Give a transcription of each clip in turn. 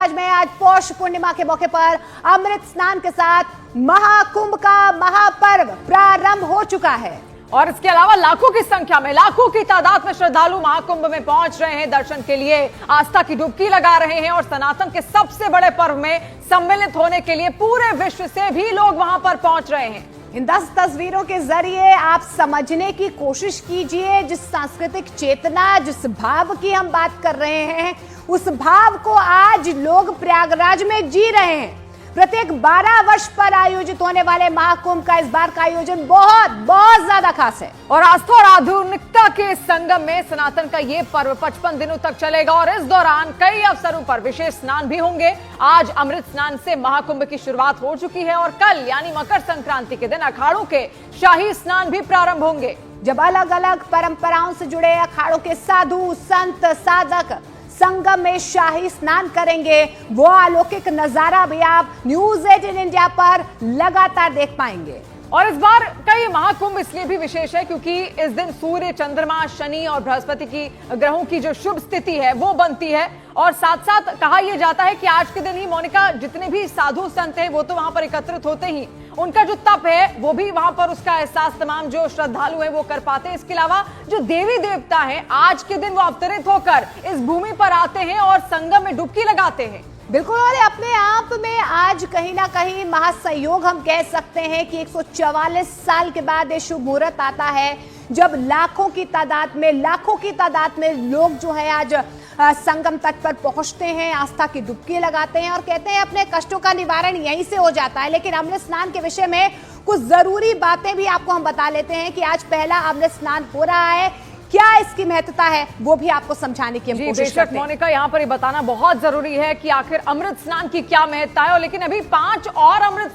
आज पौष पूर्णिमा के मौके पर अमृत स्नान के साथ महाकुंभ का महापर्व प्रारंभ हो चुका है और इसके अलावा लाखों की संख्या में, लाखों की तादाद में श्रद्धालु महाकुंभ में पहुंच रहे हैं, दर्शन के लिए आस्था की डुबकी लगा रहे हैं और सनातन के सबसे बड़े पर्व में सम्मिलित होने के लिए पूरे विश्व से भी लोग वहां पर पहुंच रहे हैं। इन 10 तस्वीरों के जरिए आप समझने की कोशिश कीजिए, जिस सांस्कृतिक चेतना, जिस भाव की हम बात कर रहे हैं, उस भाव को आज लोग प्रयागराज में जी रहे हैं। प्रत्येक 12 वर्ष पर आयोजित होने वाले महाकुंभ का इस बार का आयोजन बहुत ज्यादा खास है और आस्था और आधुनिकता के संगम में सनातन का ये पर्व 55 दिनों तक चलेगा और इस दौरान कई अवसरों पर विशेष स्नान भी होंगे। आज अमृत स्नान से महाकुंभ की शुरुआत हो चुकी है और कल यानी मकर संक्रांति के दिन अखाड़ों के शाही स्नान भी प्रारंभ होंगे, जब अलग अलग परंपराओं से जुड़े अखाड़ों के साधु संत साधक संगम में शाही स्नान करेंगे। वो अलौकिक नजारा भी आप न्यूज़ 18 इंडिया पर लगातार देख पाएंगे। और इस बार का ये महाकुंभ इसलिए भी विशेष है क्योंकि इस दिन सूर्य, चंद्रमा, शनि और बृहस्पति की ग्रहों की जो शुभ स्थिति है वो बनती है और साथ साथ कहा यह जाता है कि आज के दिन ही मोनिका जितने भी साधु संत हैं वो तो वहां पर एकत्रित होते ही, उनका जो तप है वो भी वहां पर उसका एहसास तमाम जो श्रद्धालु हैं वो कर पाते हैं। इसके अलावा जो देवी देवता हैं आज के दिन वो अवतरित होकर इस भूमि पर आते हैं और संगम में डुबकी लगाते हैं। बिल्कुल, और अपने आप में आज कहीं ना कहीं महासंयोग हम कह सकते हैं कि 144 साल के बाद ये शुभ मुहूर्त आता है जब लाखों की तादाद में लोग जो है आज संगम तट पर पहुंचते हैं, आस्था की डुबकी लगाते हैं और कहते हैं अपने कष्टों का निवारण यहीं से हो जाता है। लेकिन अमृत स्नान के विषय में कुछ जरूरी बातें भी आपको हम बता लेते हैं कि आज पहला अमृत स्नान हो रहा है, क्या इसकी महत्वता है वो भी आपको समझाने की हम कोशिश करते हैं। मोनिका, यहाँ पर ये बताना बहुत जरूरी है कि आखिर अमृत स्नान की क्या महत्ता है, और लेकिन अभी 5 और अमृत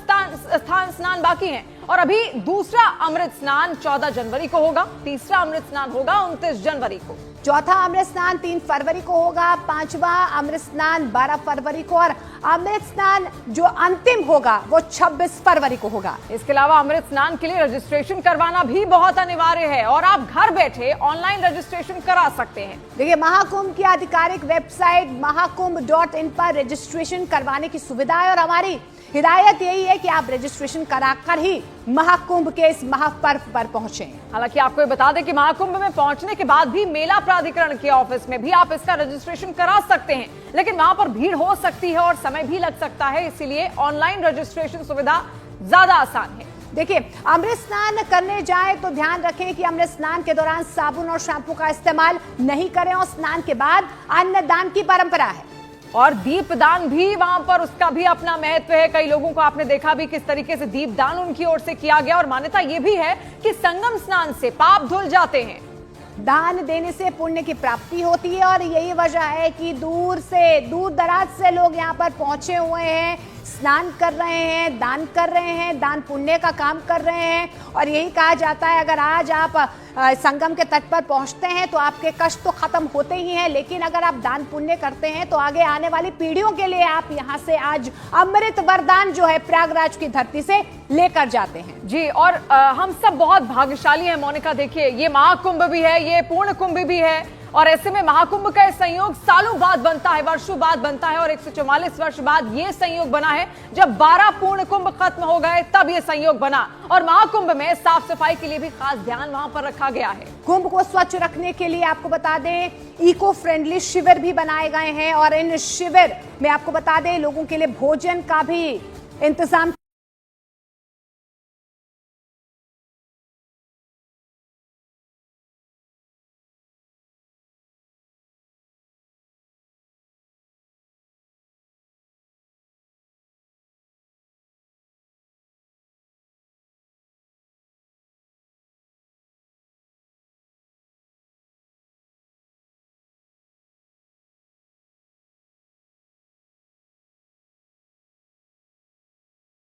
स्नान बाकी हैं और अभी दूसरा अमृत स्नान 14 जनवरी को होगा, तीसरा अमृत स्नान होगा 29 जनवरी को, चौथा अमृत स्नान 3 फरवरी को होगा, 5वां अमृत स्नान 12 फरवरी को और अमृत स्नान जो अंतिम होगा वो 26 फरवरी को होगा। इसके अलावा अमृत स्नान के लिए रजिस्ट्रेशन करवाना भी बहुत अनिवार्य है और आप घर बैठे ऑनलाइन रजिस्ट्रेशन करा सकते हैं। देखिए, महाकुंभ की आधिकारिक वेबसाइट महाकुंभ.in पर रजिस्ट्रेशन करवाने की सुविधा है और हमारी हिदायत यही है कि आप रजिस्ट्रेशन कराकर ही महाकुंभ के इस महापर्व पर पहुंचे। हालांकि आपको ये बता दें कि महाकुंभ में पहुंचने के बाद भी मेला प्राधिकरण के ऑफिस में भी आप इसका रजिस्ट्रेशन करा सकते हैं, लेकिन वहां पर भीड़ हो सकती है और समय भी लग सकता है, इसीलिए ऑनलाइन रजिस्ट्रेशन सुविधा ज्यादा आसान है। देखिए, अमृत स्नान करने जाए तो ध्यान रखें कि अमृत स्नान के दौरान साबुन और शैम्पू का इस्तेमाल नहीं करें और स्नान के बाद अन्न दान की परंपरा है और दीपदान भी वहां पर उसका भी अपना महत्व है। कई लोगों को आपने देखा भी किस तरीके से दीपदान उनकी ओर से किया गया और मान्यता यह भी है कि संगम स्नान से पाप धुल जाते हैं। दान देने से पुण्य की प्राप्ति होती है और यही वजह है कि दूर दराज से लोग यहाँ पर पहुंचे हुए हैं, स्नान कर रहे हैं, दान कर रहे हैं, दान पुण्य का काम कर रहे हैं। और यही कहा जाता है अगर आज आप संगम के तट पर पहुंचते हैं तो आपके कष्ट तो खत्म होते ही हैं, लेकिन अगर आप दान पुण्य करते हैं तो आगे आने वाली पीढ़ियों के लिए आप यहां से आज अमृत वरदान जो है प्रयागराज की धरती से लेकर जाते हैं। जी, और हम सब बहुत भाग्यशाली हैं मोनिका। देखिए, ये महाकुंभ भी है, ये पूर्ण कुंभ भी है और ऐसे में महाकुंभ का संयोग सालों बाद बनता है, वर्षों बाद बनता है और 144 वर्ष बाद ये संयोग बना है। जब 12 पूर्ण कुंभ खत्म हो गए तब ये संयोग बना और महाकुंभ में साफ सफाई के लिए भी खास ध्यान वहां पर रखा गया है। कुंभ को स्वच्छ रखने के लिए आपको बता दें इको फ्रेंडली शिविर भी बनाए गए हैं और इन शिविर में आपको बता दें लोगों के लिए भोजन का भी इंतजाम